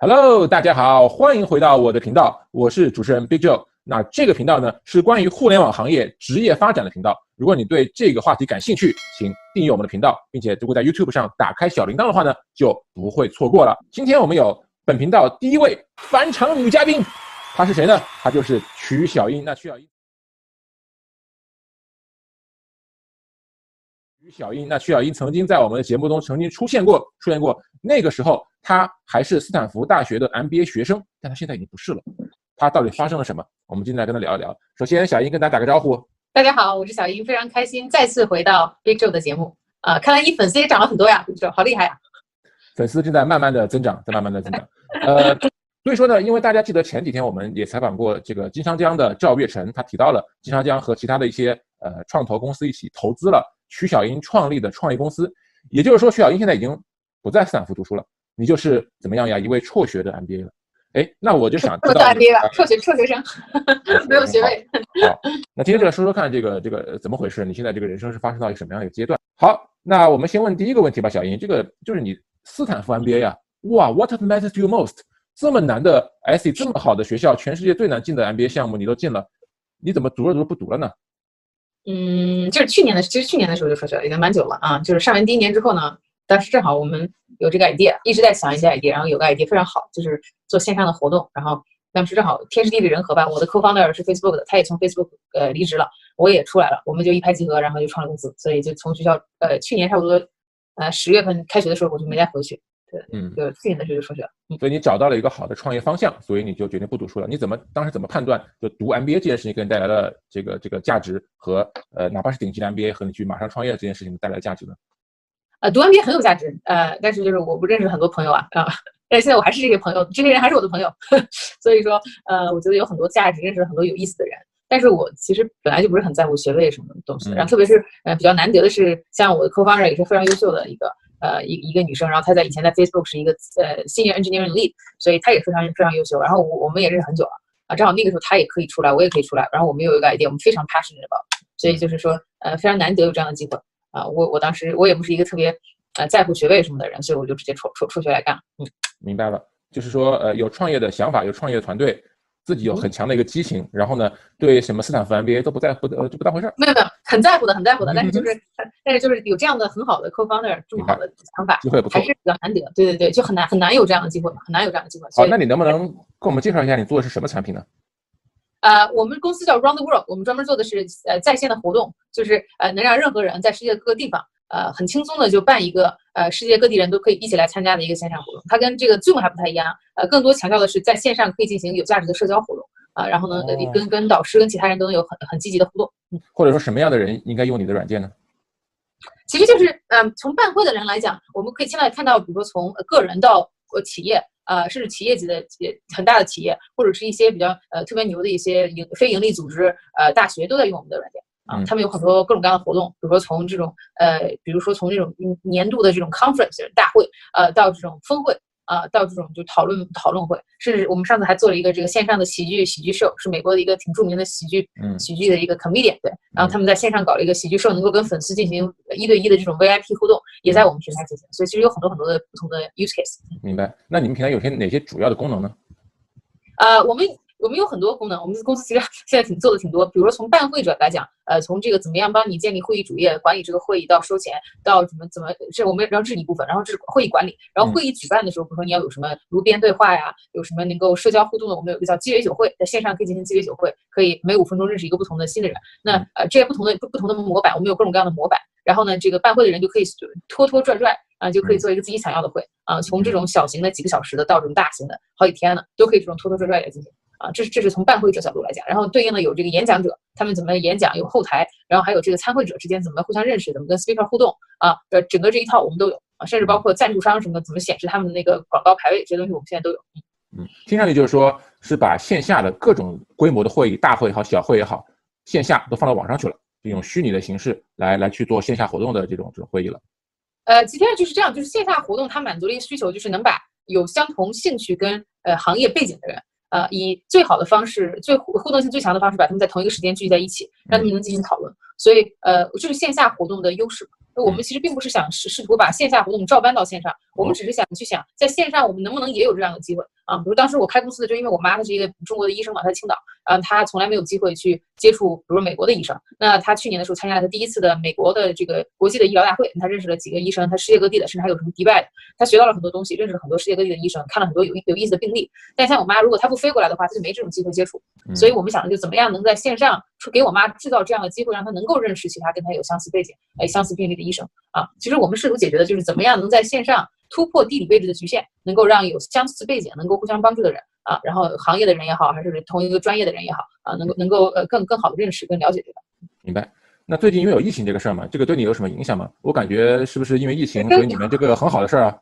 Hello，大家好，欢迎回到我的频道，我是主持人 Big Joe。那这个频道呢是关于互联网行业职业发展的频道。如果你对这个话题感兴趣，请订阅我们的频道，并且如果在 YouTube 上打开小铃铛的话呢，就不会错过了。今天我们有本频道第一位返场女嘉宾，她是谁呢？她就是曲小英。曲小英曾经在我们的节目中曾经出现过，那个时候她还是斯坦福大学的 MBA 学生，但她现在已经不是了。她到底发生了什么？我们今天来跟她聊一聊。首先，小英跟大家打个招呼。大家好，我是小英，非常开心再次回到 Big Joe 的节目。看来你粉丝也涨了很多呀 ，Big Joe 好厉害呀！粉丝正在慢慢的增长，所以说呢，因为大家记得前几天我们也采访过这个金商江的赵月成，他提到了金商江和其他的一些创投公司一起投资了曲小英创立的创业公司，也就是说曲小英现在已经不在斯坦福读书了，你就是怎么样呀，一位辍学的 MBA 了。哎，那我就想知道 MBA 了，辍学生，没有学位。好，那今天说说看这个怎么回事？你现在这个人生是发生到一个什么样的一个阶段？好，那我们先问第一个问题吧，小英，这个就是你斯坦福 MBA 呀，哇 ，What matters to you most？这么难的 SE， 这么好的学校，全世界最难进的 MBA 项目你都进了，你怎么读着不读了呢？就是去年的时候就辍学了，已经蛮久了啊。就是上完第一年之后呢，当时正好我们有这个 idea， 一直在想一些 idea， 然后有个 idea 非常好，就是做线上的活动，然后当时正好天时地利人和吧。我的 co-founder 是 Facebook 的，他也从 Facebook 离职了，我也出来了，我们就一拍即合，然后就创了公司。所以就从学校去年差不多10月份开学的时候，我就没再回去。对，就去年的时候就辍学了。所以你找到了一个好的创业方向，所以你就决定不读书了。你当时怎么判断就读 MBA 这件事情给你带来的这个价值和哪怕是顶级的 MBA 和你去马上创业这件事情带来的价值呢？读 MBA 很有价值，但是就是我不认识很多朋友但是现在我还是这些朋友，这些人还是我的朋友，所以说我觉得有很多价值，认识了很多有意思的人。但是我其实本来就不是很在乎学位什么东西，然后特别是比较难得的是，像我的 co-founder 也是非常优秀的一个女生，然后她以前在 Facebook 是一个senior engineering lead， 所以她也非常非常优秀。然后我们也认识很久了正好那个时候她也可以出来，我也可以出来，然后我们又有一个 idea， 我们非常 passionate about， 所以就是说非常难得有这样的机会我当时我也不是一个特别在乎学位什么的人，所以我就直接辍学来干。明白了，就是说有创业的想法，有创业的团队，自己有很强的一个激情，然后呢，对什么斯坦福 MBA 都不在乎就不当回事。没有，很在乎的，但是就是有这样的很好的 co-founder 这么好的想法，机会不错，还是比较难得。对，就很难有这样的机会，很难有这样的机会。好，那你能不能跟我们介绍一下你做的是什么产品呢？我们公司叫 Round the World， 我们专门做的是在线的活动，就是能让任何人在世界各个地方很轻松的就办一个世界各地人都可以一起来参加的一个线上活动。它跟这个 Zoom 还不太一样，更多强调的是在线上可以进行有价值的社交活动然后呢跟导师跟其他人都能有很积极的互动。或者说什么样的人应该用你的软件呢？其实就是从办会的人来讲，我们可以现在看到，比如说从个人到企业甚至企业级的很大的企业，或者是一些比较特别牛的一些非盈利组织大学都在用我们的软件他们有很多各种各样的活动，比如说从这种这种年度的这种 conference 大会到这种峰会到这种就讨论会，甚至我们上次还做了一个这个线上的喜剧秀，是美国的一个挺著名的喜剧的一个 comedian， 对，然后他们在线上搞了一个喜剧秀，能够跟粉丝进行1对1的这种 VIP 互动，也在我们平台进行，所以其实有很多的不同的 use case。明白。那你们平台有哪些主要的功能呢？我们有很多功能，我们公司其实现在做的挺多，比如说从办会者来讲，从这个怎么样帮你建立会议主页，管理这个会议到收钱，到怎么是我们要治理部分，然后这是会议管理，然后会议举办的时候，比如说你要有什么炉边对话呀，有什么能够社交互动的，我们有一个叫鸡尾酒会，在线上可以进行鸡尾酒会，可以每5分钟认识一个不同的新的人。那这些不同的模板，我们有各种各样的模板，然后呢，这个办会的人就可以拖拽就可以做一个自己想要的会从这种小型的几个小时的到这种大型的好几天的，都可以这种拖拽来进行。这是从办会者角度来讲，然后对应的有这个演讲者，他们怎么演讲，有后台，然后还有这个参会者之间怎么互相认识，怎么跟 speaker 互动整个这一套我们都有甚至包括赞助商什么怎么显示他们的那个广告排位，这些东西我们现在都有。听上去就是说是把线下的各种规模的会议，大会也好，小会也好，线下都放到网上去了，这种虚拟的形式来去做线下活动的这种会议了。其实就是这样，就是线下活动它满足了一个需求，就是能把有相同兴趣跟行业背景的人。以最好的方式、最互动性最强的方式，把他们在同一个时间聚集在一起，让他们能进行讨论。所以，这是线下活动的优势。我们其实并不是想试图把线下活动照搬到线上，我们只是想去想在线上我们能不能也有这样的机会啊。比如当时我开公司的，就因为我妈她是一个中国的医生嘛，她在青岛，她从来没有机会去接触，比如美国的医生。那她去年的时候参加了她第一次的美国的这个国际的医疗大会，她认识了几个医生，她世界各地的，甚至还有什么迪拜的，她学到了很多东西，认识了很多世界各地的医生，看了很多有意思的病例。但像我妈，如果她不飞过来的话，她就没这种机会接触。所以我们想的就怎么样能在线上给我妈制造这样的机会，让她能够认识其他跟她有相似背景、相似病例的医生啊。其实我们试图解决的就是怎么样能在线上突破地理位置的局限，能够让有相似背景、能够互相帮助的人啊，然后行业的人也好，还是同一个专业的人也好啊，能够更好的认识、更了解对方。明白。那最近因为有疫情这个事儿嘛，这个对你有什么影响吗？我感觉是不是因为疫情，所以你们这个很好的事儿啊？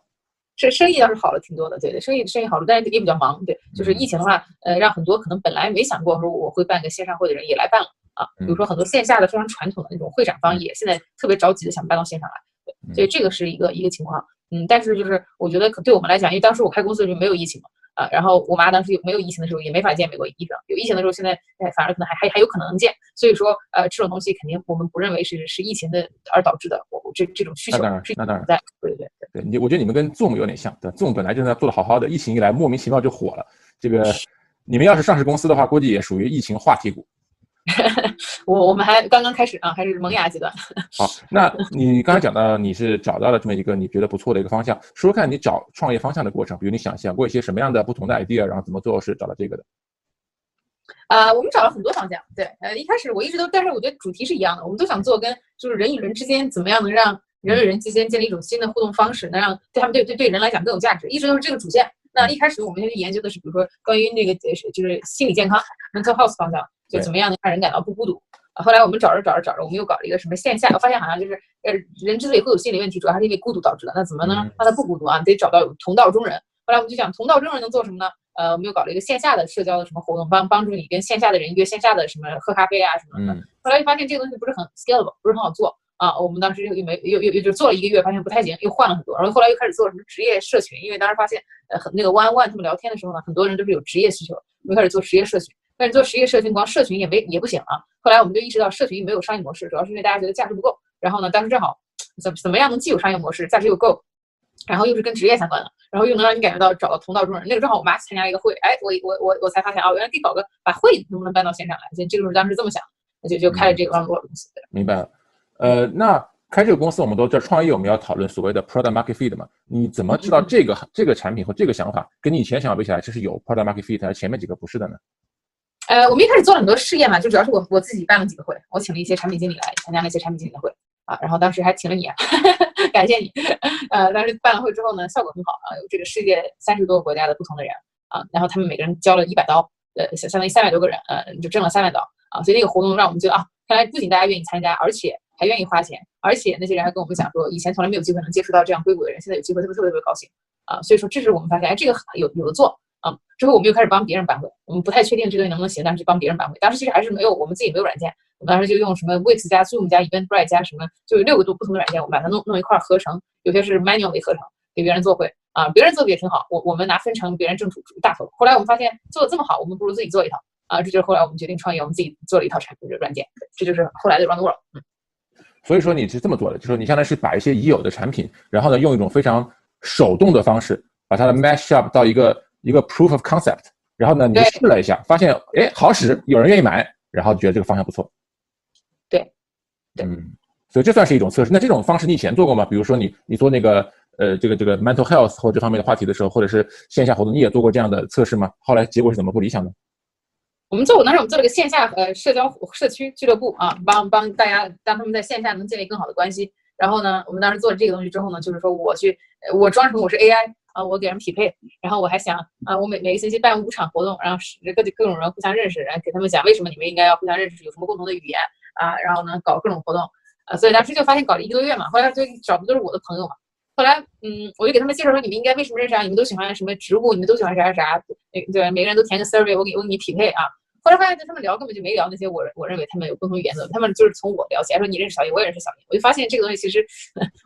是生意倒是好了挺多的，对，生意好了，但是也比较忙，对，就是疫情的话，让很多可能本来没想过说我会办个线上会的人也来办了啊，比如说很多线下的非常传统的那种会展方也现在特别着急的想搬到线上来，对，所以这个是一个情况，但是就是我觉得对我们来讲，因为当时我开公司的时候没有疫情嘛，然后我妈当时没有疫情的时候也没法见美国医生，有疫情的时候现在反而可能还有可能见，所以说这种东西肯定我们不认为是疫情的而导致的，这种需求那当然在，对，我觉得你们跟 Zoom 有点像，对 ，Zoom 本来就是做的好好的，疫情一来莫名其妙就火了。这个你们要是上市公司的话，估计也属于疫情话题股。我们还刚刚开始啊，还是萌芽阶段。好，那你刚才讲到你是找到了这么一个你觉得不错的一个方向，说说看你找创业方向的过程，比如你想过一些什么样的不同的 idea， 然后怎么做是找到这个的？我们找了很多方向，对，一开始我一直都，但是我觉得主题是一样的，我们都想做跟就是人与人之间怎么样能让人与人之间建立一种新的互动方式，能让对他们对人来讲更有价值，一直都是这个主线。那一开始我们就研究的是，比如说关于那个就是心理健康 mental health 方向，就怎么样能让人感到不孤独。后来我们找着，我们又搞了一个什么线下，我发现好像就是人之所以会有心理问题，主要还是因为孤独导致的。那怎么能让他不孤独啊？得找到有同道中人。后来我们就想，同道中人能做什么呢？我们又搞了一个线下的社交的什么活动，帮助你跟线下的人约线下的什么喝咖啡啊什么的。后来就发现这个东西不是很 scalable， 不是很好做啊。我们当时又就做了1个月，发现不太行，又换了很多。然后后来又开始做什么职业社群，因为当时发现那个 one 他们聊天的时候呢，很多人都是有职业需求，我们开始做职业社群。但是做职业社群，光社群也不行啊。后来我们就意识到社群没有商业模式，主要是因为大家觉得价值不够。然后呢，当时正好怎么样能既有商业模式，价值又够，然后又是跟职业相关的，然后又能让你感觉到找到同道中人。那个正好我妈参加了一个会，我才发现原来可以把会能不能搬到线上来，所以这个时候当时这么想，就开了这个 OneWorld 公司。明白了。那开这个公司，我们都知道创业我们要讨论所谓的 product market fit 嘛？你怎么知道这个产品和这个想法跟你以前想法比起来，这是有 product market fit，而前面几个不是的呢？我们一开始做了很多试验嘛，就主要是我自己办了几个会，我请了一些产品经理来参加那些产品经理的会啊，然后当时还请了你啊，感谢你。当时办了会之后呢，效果很好啊，有这个世界30多个国家的不同的人啊，然后他们每个人交了100刀，相当于300多个人，就挣了300刀啊，所以那个活动让我们觉得看来不仅大家愿意参加，而且还愿意花钱，而且那些人还跟我们讲说，以前从来没有机会能接触到这样硅谷的人，现在有机会特别高兴啊，所以说这是我们发现，这个有的做。之后我们又开始帮别人办会，我们不太确定这个东西能不能行，但是帮别人办会。当时其实还是我们自己没有软件，我们当时就用什么 Wix 加 Zoom 加 Eventbrite 加什么，就有6个多不同的软件，我们把它弄一块合成，有些是 manually 合成给别人做会啊，别人做的也挺好，我们拿分成，别人挣大头。后来我们发现做的这么好，我们不如自己做一套啊，这就是后来我们决定创业，我们自己做了一套产品软件，这就是后来的 Round the World。所以说你是这么做的，就是说你相当于是把一些已有的产品，然后呢用一种非常手动的方式，把它的 mash up 到一个 proof of concept， 然后呢你就试了一下，发现好使，有人愿意买，然后觉得这个方向不错。对，所以这算是一种测试。那这种方式你以前做过吗？比如说你做那个这个 mental health 或这方面的话题的时候，或者是线下活动，你也做过这样的测试吗？后来结果是怎么不理想的？当时我们做了个线下社交社区俱乐部啊，帮大家让他们在线下能建立更好的关系。然后呢，我们当时做了这个东西之后呢，就是说我装成我是 AI 啊，我给人匹配，然后我还想我每个星期办5场活动，然后各种人互相认识，然后给他们讲为什么你们应该要互相认识，有什么共同的语言啊，然后呢搞各种活动所以当时就发现搞了1个多月嘛，后来就找的都是我的朋友嘛。后来我就给他们介绍说你们应该为什么认识啊？你们都喜欢什么植物？你们都喜欢啥，对，每个人都填个 survey，我给你匹配啊。后来发现跟他们聊根本就没聊那些我认为他们有共同语言的，他们就是从我聊起来说你认识小叶，我也认识小叶，我就发现这个东西其实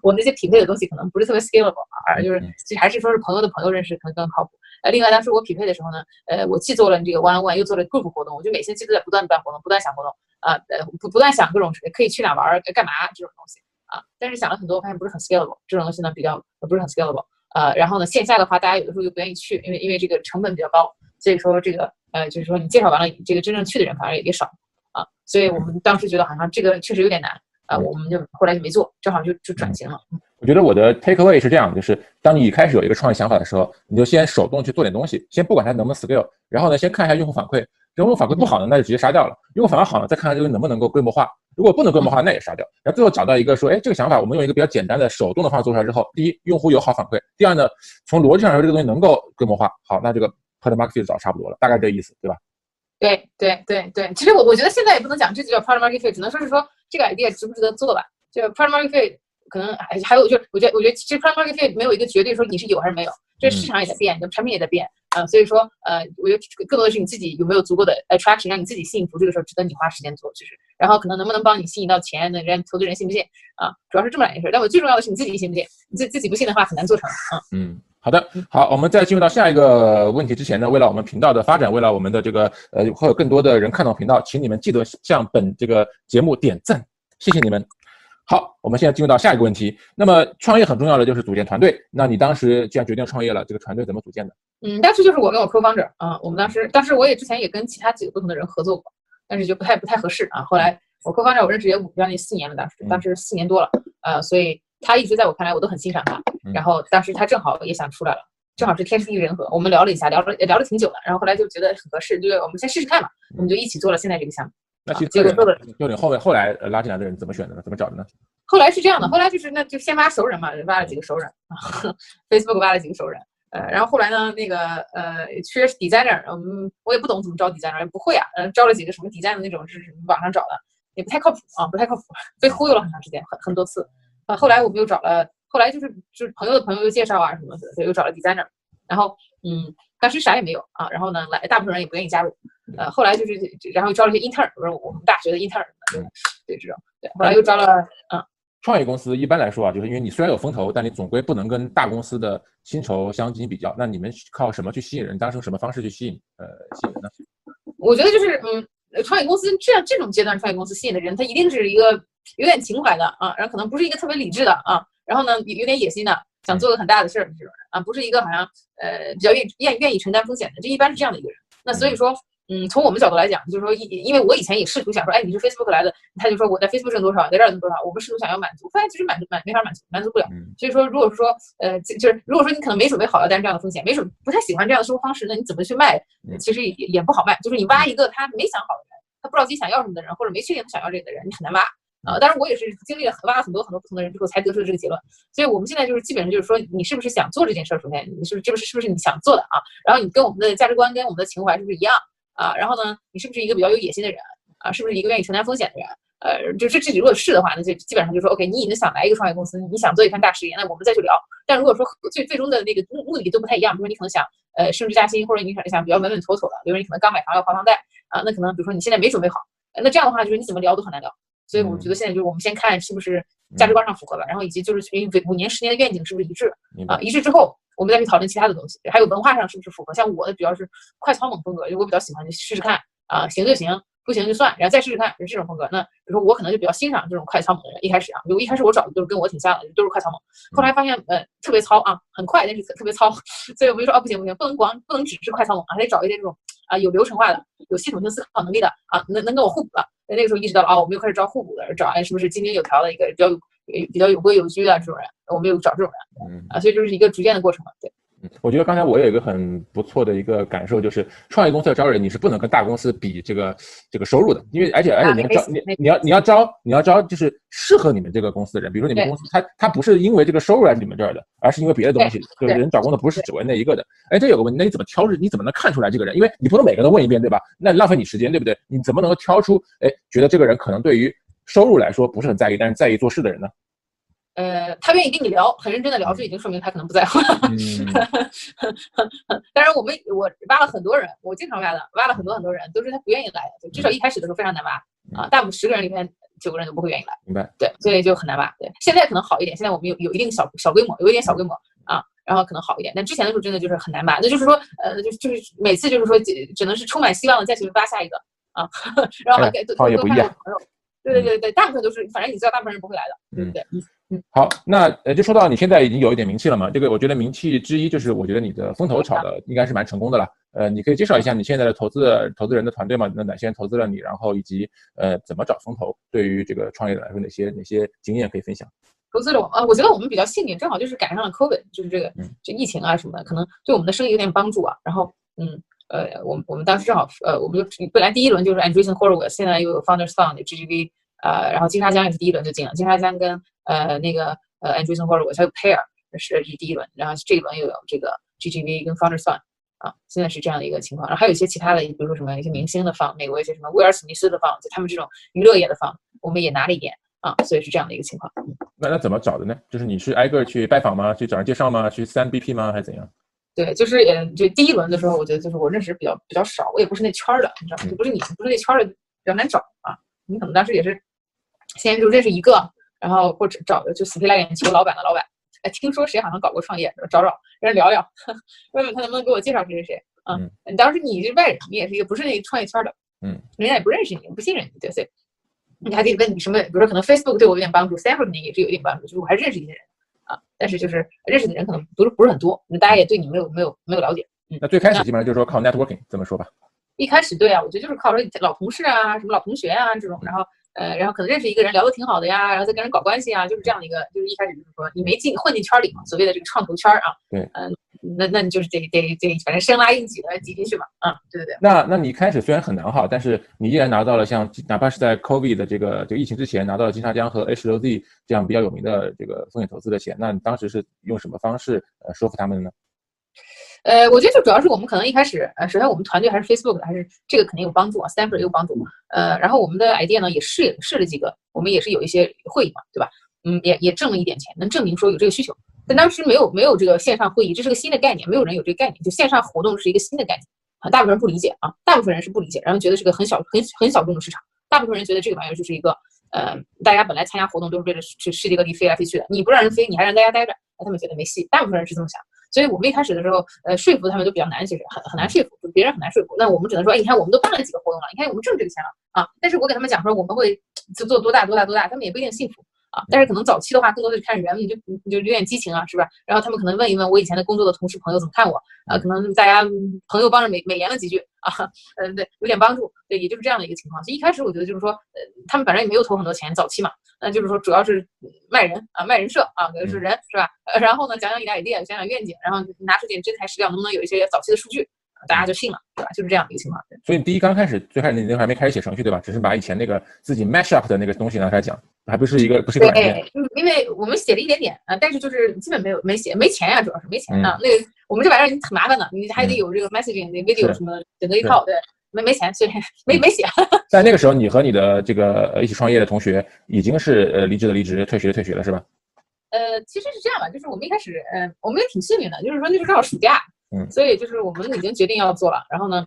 我那些匹配的东西可能不是特别 scalable 而就是其实还是说是朋友的朋友认识可能更靠谱。另外当时我匹配的时候呢，我既做了这个 one-on-one， 又做了 group 活动，我就每星期都在不断办活动，不断想活动不断想各种可以去哪玩干嘛这种东西但是想了很多，发现不是很 scalable， 这种东西呢比较不是很 scalable。然后呢，线下的话，大家有的时候又不愿意去，因为这个成本比较高，所以说这个就是说你介绍完了，这个真正去的人反而也少所以我们当时觉得好像这个确实有点难我们就后来就没做，正好就转型了。我觉得我的 take away 是这样，就是当你一开始有一个创业想法的时候，你就先手动去做点东西，先不管它能不能 scale， 然后呢，先看一下用户反馈，用户反馈不好呢，那就直接杀掉了；用户反馈好呢，再看看这个能不能够规模化。如果不能规模化，那也杀掉。然后最后找到一个说，哎，这个想法我们用一个比较简单的手动的方法做出来之后，第一，用户有好反馈；第二呢，从逻辑上说这个东西能够规模化，好，那这个 product market fit 找差不多了，大概这个意思，对吧？对，其实我觉得现在也不能讲这就叫 product market fit， 只能说是说这个 idea 值不值得做吧。就 product market fit 可能还有就是我觉得其实 product market fit 没有一个绝对说你是有还是没有，这市场也在变，你的产品也在变所以说我觉得更多的是你自己有没有足够的 attraction 让你自己吸引服，这个时候值得你花时间做，就是然后可能能不能帮你吸引到钱，人投资人信不信主要是这么两件事。但我最重要的是你自己信不信，你自己不信的话很难做成好的，好，我们在进入到下一个问题之前呢，为了我们频道的发展，为了我们的这个会有更多的人看到频道，请你们记得向本这个节目点赞，谢谢你们。好，我们现在进入到下一个问题。那么创业很重要的就是组建团队，那你当时既然决定创业了，这个团队怎么组建的？当时就是我跟我 co-founder 我们当时我也之前也跟其他几个不同的人合作过，但是就不太合适后来我 co-founder 我认识也将近4年了，当时4年多了所以他一直在我看来我都很欣赏他然后当时他正好也想出来了，正好是天时地利人和，我们聊了一下，聊了挺久的，然后后来就觉得很合适，就是我们先试试看嘛，我们就一起做了现在这个项目。那其实结果做的就你后来拉进来的人怎么选的呢？怎么找的呢？后来是这样的，后来就先挖熟人嘛，挖了几个熟人Facebook 挖了几个熟人然后后来呢那个缺 designer 我也不懂怎么招 designer 也不会招了几个什么 design 的那种是网上找的，也不太靠谱不太靠谱，被忽悠了很长时间很多次后来我们又找了，后来就是朋友的朋友又介绍什么的，所以又找了 designer， 然后当时啥也没有然后呢大部分人也不愿意加入后来就是然后又招了一些 intern， 我们大学的 intern 对这种对，后来又招了创业公司一般来说就是因为你虽然有风投，但你总归不能跟大公司的薪酬相进行比较，那你们靠什么去吸引人？当时用什么方式去吸引人呢？我觉得就是创业公司这种阶段创业公司吸引的人，他一定是一个有点情怀的然后可能不是一个特别理智的然后呢有点野心的，想做个很大的事儿这种人不是一个好像比较愿意承担风险的，这一般是这样的一个人。那所以说从我们角度来讲，就是说因为我以前也试图想说，哎，你是 Facebook 来的，他就说我在 Facebook 挣多少，在这儿挣多少，我们试图想要满足，发现其实没法满足不了。所以说，如果说就是如果说你可能没准备好要担这样的风险，没准不太喜欢这样的生活方式，那你怎么去卖，其实也不好卖。就是你挖一个他没想好的人，他不知道自己想要什么的人，或者没确定他想要这个的人，你很难挖。当然我也是经历了挖了很多不同的人之后才得出的这个结论，所以我们现在就是基本上就是说你是不是想做这件事，首先你是不是你想做的然后你跟我们的价值观跟我们的情怀是不是一样然后呢你是不是一个比较有野心的人是不是一个愿意承担风险的人就是这如果是的话那就基本上就说 OK 你已经想来一个创业公司，你想做一番大事业，那我们再去聊。但如果说最终的那个目的都不太一样，比如说你可能想升职加薪，或者你想比较稳稳妥妥的，比如说你可能刚买房要还房贷那可能比如说你现在没准备好那这样的话就是你怎么聊都很难聊。所以我觉得现在就是我们先看是不是价值观上符合吧，然后以及就是5年10年的愿景是不是一致一致之后我们再去讨论其他的东西，还有文化上是不是符合。像我的比较是快操猛风格，我比较喜欢就试试看行就行，不行就算，然后再试试看是这种风格。那比如说我可能就比较欣赏这种快操猛的人，一开始一开始我找的都是跟我挺像的，都是快操猛，后来发现特别操很快，但是特别操，所以我们就说不行，不能只是快操猛还得找一些这种有流程化的、有系统性思考能力的能跟我互补的。那个时候意识到了我们又开始招互补的，找是不是井井有条的一个比较有规有矩的这种人，我们又找这种人所以这是一个逐渐的过程嘛。对。我觉得刚才我有一个很不错的一个感受，就是创业公司要招人，你是不能跟大公司比这个收入的，因为而且你要招就是适合你们这个公司的人，比如说你们公司他不是因为这个收入来你们这儿的，而是因为别的东西，就是人找工作不是只为那一个的。哎，这有个问题，那你怎么挑？你怎么能看出来这个人？因为你不能每个人都问一遍，对吧？那浪费你时间，对不对？你怎么能够挑出觉得这个人可能对于收入来说不是很在意，但是在意做事的人呢？他愿意跟你聊，很认真的聊，这已经说明他可能不在乎了。当然，我挖了很多人，我经常挖了很多人，都是他不愿意来的，至少一开始的时候非常难挖大部分10个人里面9个人都不会愿意来。明白？对，所以就很难挖。对，现在可能好一点，现在我们有一定小规模，有一点小规模然后可能好一点，但之前的时候真的就是很难挖。那就是说，就是每次就是说，只能是充满希望的再去挖下一个然后还给创业不一样。对，大部分都是，反正你知道，大部分人不会来的，对不对？好，那就说到你现在已经有一点名气了嘛，这个我觉得名气之一就是我觉得你的风投炒的应该是蛮成功的了。你可以介绍一下你现在的投资人的团队吗？那哪些人投资了你，然后以及怎么找风投，对于这个创业者来说哪些经验可以分享？投资了我觉得我们比较幸运，正好就是赶上了 COVID， 就是这疫情啊什么的，可能对我们的生意有点帮助啊。然后我们当时正好我们就本来第一轮就是 Andreessen Horowitz， 现在又有 Founders Fund GGV， 然后金沙江也是第一轮就进了，金沙江跟Andreessen Horowitz 还有 Pair 是第一轮，然后这一轮又有这个 GGV 跟 Founders Fund。现在是这样的一个情况，然后还有一些其他的，比如说什么一些明星的方，美国一些什么威尔史密斯的方，就他们这种娱乐业的方，我们也拿了一点所以是这样的一个情况。那怎么找的呢？就是你是挨个去拜访吗？去找人介绍吗？去3BP 吗？还是怎样？对，就是就第一轮的时候，我觉得就是我认识比较少，我也不是那圈的，你知道吗？就不是那圈的，比较难找啊。你可能当时也是先就认识一个，然后或者找就死皮赖脸求老板的老板。听说谁好像搞过创业，找人聊聊，问问他能不能给我介绍谁谁谁啊？当时你是外人，你也是一个不是那个创业圈的，人家也不认识你，不信任你，对不对？你还可以问你什么，比如说可能 Facebook 对我有点帮助 ，Stanford 肯定也是有一点帮助，就是我还认识一些人但是就是认识的人可能不是很多，大家也对你没有了解。那最开始基本上就是说靠 networking， 这么说吧。一开始对啊，我觉得就是靠老同事啊，什么老同学啊这种，然后可能认识一个人聊得挺好的呀，然后再跟人搞关系啊，就是这样的一个，就是一开始就是说你没混进圈里嘛，所谓的这个创投圈啊，对，那你就是得反正生拉硬挤的挤进去嘛，对。那你一开始虽然很难哈，但是你依然拿到了像哪怕是在 COVID 的这个疫情之前拿到了金沙江和 H6Z 这样比较有名的这个风险投资的钱，那你当时是用什么方式说服他们的呢？我觉得就主要是我们可能一开始，首先我们团队还是 Facebook 的，还是这个肯定有帮助啊 ，Stanford 也有帮助。然后我们的 idea 呢也试了几个，我们也是有一些会议嘛，对吧？也挣了一点钱，能证明说有这个需求。但当时没有这个线上会议，这是个新的概念，没有人有这个概念，就线上活动是一个新的概念大部分人不理解大部分人是不理解，然后觉得是个很小众的市场，大部分人觉得这个玩意儿就是一个大家本来参加活动都是为了去世界各地飞来飞去的，你不让人飞，你还让大家待着，他们觉得没戏，大部分人是这么想。所以我们一开始的时候，说服他们都比较难，其实很难说服，别人很难说服。那我们只能说，你看我们都办了几个活动了，你看我们挣这个钱了但是我给他们讲说我们会做多大，他们也不一定信服但是可能早期的话，更多的是看人，你就有点激情是吧？然后他们可能问一问我以前的工作的同事朋友怎么看我可能大家朋友帮着美言了几句对，有点帮助，对，也就是这样的一个情况。所以一开始我觉得就是说，他们反正也没有投很多钱，早期嘛，那就是说主要是卖人卖人设是人是吧？然后呢讲一点 idea， 讲愿景，然后拿出点真材实料，能不能有一些早期的数据，大家就信了，对吧？就是这样的一个情况。所以你最开始你那会儿还没开始写程序对吧？只是把以前那个自己 mash up 的那个东西拿出来讲，还不是一个软件。对，因为我们写了一点点但是就是基本没写，没钱呀，主要是没钱那个我们这玩意儿挺麻烦的，你还得有这个 messaging， video 什么整个一套，对，没钱，所以没写。在那个时候，你和你的这个一起创业的同学已经是离职的离职，退学的退学了，是吧？其实是这样吧，就是我们一开始我们也挺幸运的，就是说那时候正好暑假，所以就是我们已经决定要做了，然后呢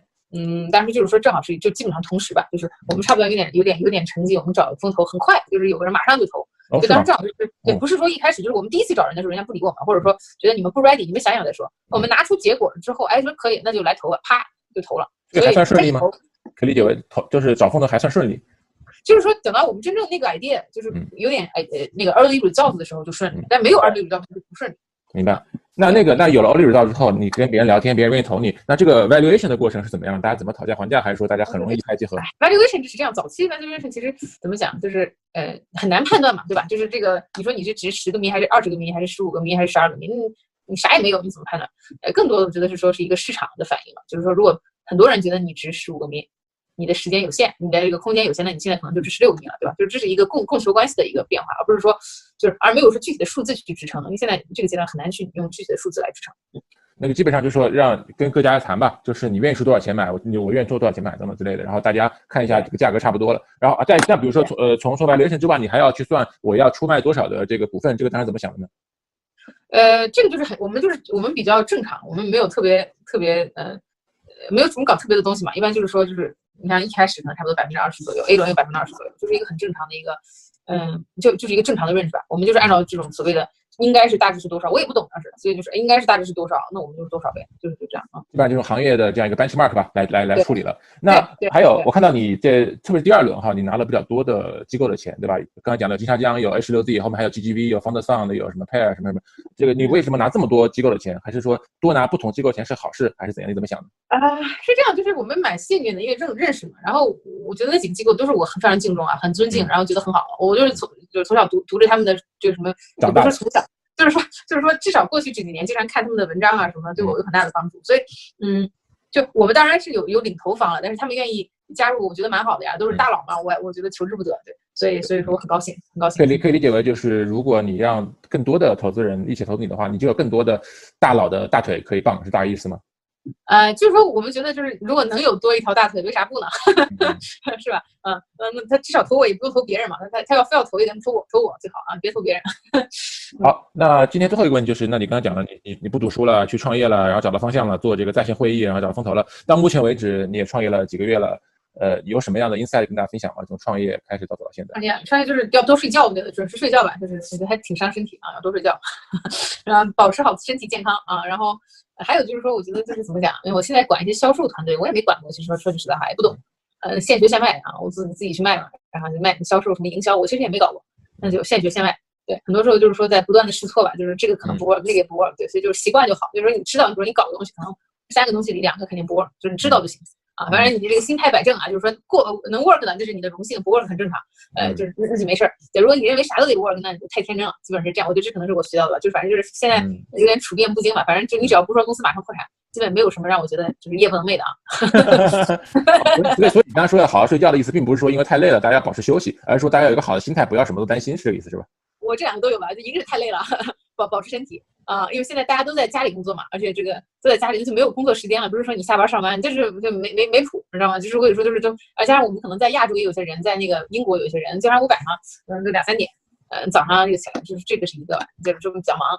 当时就是说正好是就基本上同时吧，就是我们差不多有点成绩，我们找风投很快，就是有个人马上就投。就当时正好就是也不是说一开始就是我们第一次找人的时候人家不理我们，或者说觉得你们不 ready， 你们想想再说。我们拿出结果之后，说可以，那就来投了，啪就投了。这个还算顺利吗？可以理解为就是找风投还算顺利。就是说等到我们真正那个 idea 就是有点那个 early result 的时候就顺利，但没有 early result 就不顺利。明白。那有了 early result 之后，你跟别人聊天，别人愿意投你，那这个 valuation 的过程是怎么样？大家怎么讨价还价，还是说大家很容易一拍即合？valuation 就是这样，早期 valuation 其实怎么讲，就是很难判断嘛，对吧？就是这个你说你是值10个名还是20个名还是15个名还是12个名，你啥也没有，你怎么判断？更多的我觉得是说是一个市场的反应嘛，就是说如果很多人觉得你值15个名，你的时间有限，你的这个空间有限，那你现在可能就值16个名了，对吧？就这是一个供求关系的一个变化，而不是说而没有说具体的数字去支撑的。你现在这个阶段很难去用具体的数字来支撑。那个基本上就是说让跟各家谈吧，就是你愿意出多少钱买，我愿意做多少钱买等等之类的，然后大家看一下这个价格差不多了，然后再比如说从valuation之外，你还要去算我要出卖多少的这个股份，这个当时怎么想的呢？这个就是我们比较正常，我们没有特别没有什么搞特别的东西嘛，一般就是说你看一开始可能差不多20%左右 ，A 轮有20%左右，就是一个很正常的一个就是一个正常的 range 吧。我们就是按照这种所谓的应该是大致是多少，我也不懂当时，所以就是应该是大致是多少，那我们就是多少呗，就这样啊。基本上就是行业的这样一个 benchmark 吧，来处理了。那对还有我看到你特别是第2轮哈，你拿了比较多的机构的钱，对吧？刚才讲的金沙江有 H6Z， 后面还有 GGV， 有 FounderFund， 有什么 Pair 什么，这个你为什么拿这么多机构的钱？还是说多拿不同机构钱是好事，还是怎样？你怎么想的？是这样，就是我们蛮幸运的，因为认识嘛。然后我觉得那几个机构都是我非常敬重啊，很尊敬，然后觉得很好。我就是从小读着他们的这个什么，也不是从小，就是说至少过去这几年经常看他们的文章啊什么，对我有很大的帮助。所以就我们当然是有领头方了，但是他们愿意加入，我觉得蛮好的呀，都是大佬嘛，我觉得求之不得，对。所以说我很高兴，很高兴。可以理解为就是如果你让更多的投资人一起投资你的话，你就有更多的大佬的大腿可以傍，是大概意思吗？就是说我们觉得就是如果能有多一条大腿，为啥不呢？是吧？那他至少投我也不用投别人嘛，他要非要投一个人投我最好啊，别投别人。好，那今天最后一个问题就是，那你刚才讲了，你不读书了，去创业了，然后找到方向了，做这个在线会议，然后找到风投了。到目前为止，你也创业了几个月了，有什么样的 insight 跟大家分享吗？从创业开始走到现在。创业就是要多睡觉，准时睡觉吧，就是其实还挺伤身体啊，要多睡觉，然后保持好身体健康啊。然后还有就是说，我觉得就是怎么讲，因为我现在管一些销售团队，我也没管过，其实说句实在话也不懂，现学现卖啊，我自己去卖嘛，然后就卖销售什么营销，我其实也没搞过，那就现学现卖。对，很多时候就是说在不断的试错吧，就是这个可能不 work，那个也不 work，对，所以就是习惯就好。就是说你知道，你说你搞个东西，可能3个东西里2个肯定不 work，就是你知道就行啊。反正你这个心态摆正啊，就是说能 work 的，这是你的荣幸，不 work 很正常，就是那就没事儿。如果你认为啥都得 work，那你就太天真了，基本上是这样。我觉得这可能是我学到的，就是反正就是现在有点处变不惊吧。反正就你只要不说公司马上破产，基本没有什么让我觉得就是夜不能寐的啊。所以你刚才说要好好睡觉的意思，并不是说因为太累了大家要保持休息，而是说大家有一个好的心态，不要什么都担心，是这个意思是吧？我这2个都有吧，就一个是太累了，保持身体啊，因为现在大家都在家里工作嘛，而且这个都在家里就没有工作时间了，不是说你下班上班，就没谱，你知道吗？就是我有时候就是加上我们可能在亚洲也有些人，在那个英国有些人，经常500嘛，就2、3点，早上就起来，就是这个是一个吧，就是这么比较忙，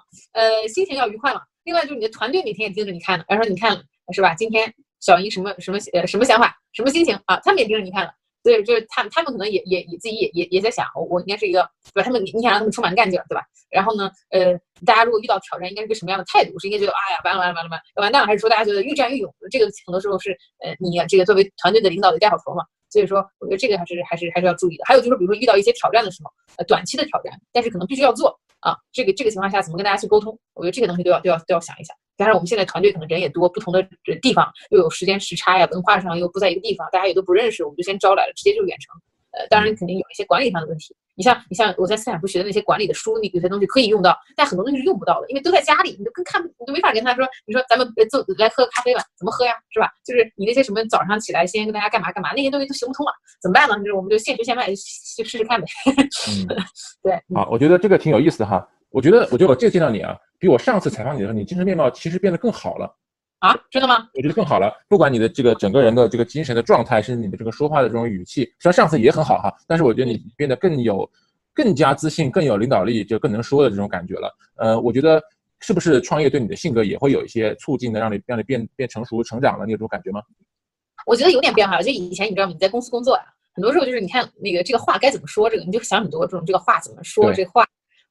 心情要愉快嘛。另外就是你的团队每天也盯着你看呢，然后你看是吧？今天小英什么想法，什么心情啊？他们也盯着你看了。所以就是他们可能也自己也在想，我应该是一个，对吧？他们你想让他们充满干劲，对吧？然后呢，大家如果遇到挑战，应该是个什么样的态度？是应该觉得哎呀完蛋了，还是说大家觉得愈战愈勇？这个很多时候是你这个作为团队的领导的带好头嘛。所以说，我觉得这个还是要注意的。还有就是，比如说遇到一些挑战的时候，短期的挑战，但是可能必须要做啊。这个情况下怎么跟大家去沟通？我觉得这个东西都要想一想。加上我们现在团队可能人也多，不同的地方又有时间时差呀，文化上又不在一个地方，大家也都不认识，我们就先招来了，直接就远程。当然肯定有一些管理上的问题。你像我在斯坦福学的那些管理的书，你有些东西可以用到，但很多东西是用不到的，因为都在家里，你都没法跟他说，你说咱们来喝咖啡吧，怎么喝呀，是吧？就是你那些什么早上起来先跟大家干嘛，那些东西都行不通了，怎么办呢？就是我们就现学现卖，就试试看呗。对，好，我觉得这个挺有意思的哈。我觉得我这个见到你啊，比我上次采访你的时候，你精神面貌其实变得更好了。啊，真的吗？我觉得更好了，不管你的这个整个人的这个精神的状态，甚至你的这个说话的这种语气，虽然上次也很好哈，但是我觉得你变得更加自信，更有领导力，就更能说的这种感觉了。我觉得是不是创业对你的性格也会有一些促进的，让你变成熟成长了，你有这种感觉吗？我觉得有点变化。就以前你知道你在公司工作呀，很多时候就是你看那个这个话该怎么说，你就想很多这个话怎么说，这话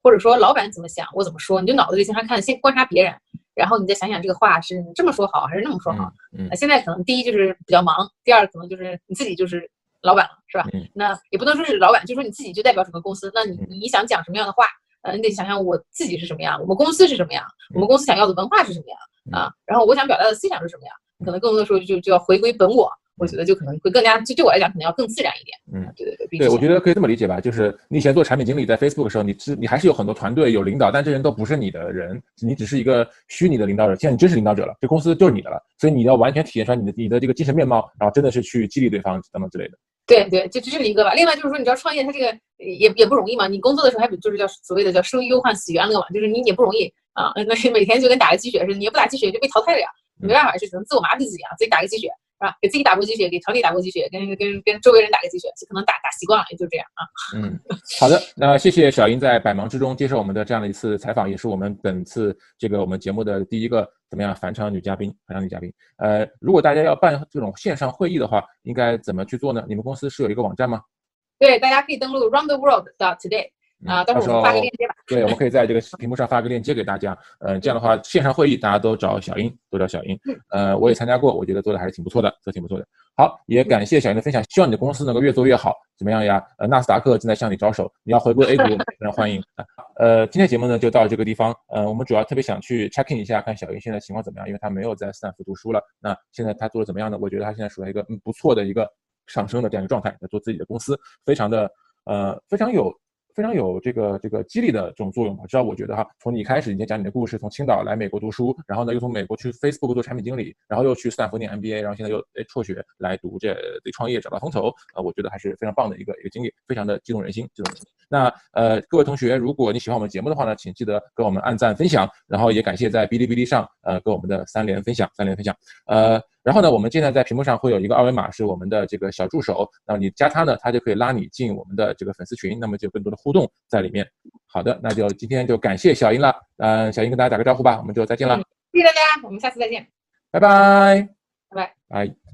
或者说老板怎么想，我怎么说，你就脑子里经常看，先观察别人。然后你再想想这个话是这么说好还是那么说好。现在可能第一就是比较忙，第二可能就是你自己就是老板了，是吧？那也不能说是老板，就说你自己就代表整个公司。那你想讲什么样的话，你得想想我自己是什么样，我们公司是什么样，我们公司想要的文化是什么样啊？然后我想表达的思想是什么样，可能更多的时候就要回归本我。我觉得就可能会更加，就对我来讲可能要更自然一点。对，我觉得可以这么理解吧，就是你以前做产品经理在 Facebook 的时候，你还是有很多团队有领导，但这人都不是你的人，你只是一个虚拟的领导者。现在你真是领导者了，这公司就是你的了，所以你要完全体现出来你的这个精神面貌，然后真的是去激励对方等等之类的。对，这是一个吧。另外就是说，你知道创业它这个也不容易嘛。你工作的时候还就是叫所谓的叫生于忧患死于安乐嘛，就是你也不容易啊。那每天就跟打个鸡血似的，你也不打鸡血就被淘汰了呀，没办法，是只能自我麻痹自己啊，自己打个鸡血。是吧？给自己打过鸡血，给团队打过鸡血，跟周围人打个鸡血，就可能打习惯了，也就这样啊。好的，那谢谢小英在百忙之中接受我们的这样的一次采访，也是我们本次我们节目的第一个怎么样返场女嘉宾。如果大家要办这种线上会议的话，应该怎么去做呢？你们公司是有一个网站吗？对，大家可以登录 roundtheworld.today。到时候我们发个链接吧。对，我们可以在这个屏幕上发个链接给大家。这样的话，线上会议大家都找小英，我也参加过，我觉得做的还是挺不错的，好，也感谢小英的分享，希望你的公司能够越做越好，怎么样呀？纳斯达克正在向你招手，你要回归 A 股，我们非常欢迎。今天节目呢就到这个地方。我们主要特别想去 check in 一下，看小英现在情况怎么样，因为他没有在斯坦福读书了。那现在他做的怎么样呢？我觉得他现在处在一个不错的一个上升的这样一个状态，在做自己的公司，非常有这个激励的这种作用吧。至少我觉得哈，从你开始，你先讲你的故事，从青岛来美国读书，然后呢又从美国去 Facebook 做产品经理，然后又去斯坦福念 MBA， 然后现在又辍学来读这创业找到风投，我觉得还是非常棒的一个经历，非常的激动人心。那各位同学，如果你喜欢我们节目的话呢，请记得给我们按赞分享，然后也感谢在哔哩哔哩上给我们的三连分享。然后呢，我们现在在屏幕上会有一个二维码，是我们的这个小助手，那你加他呢，他就可以拉你进我们的这个粉丝群，那么就有更多的互动在里面。好的，那就今天就感谢小英了，小英跟大家打个招呼吧，我们就再见了。谢谢大家，我们下次再见，拜拜，拜拜。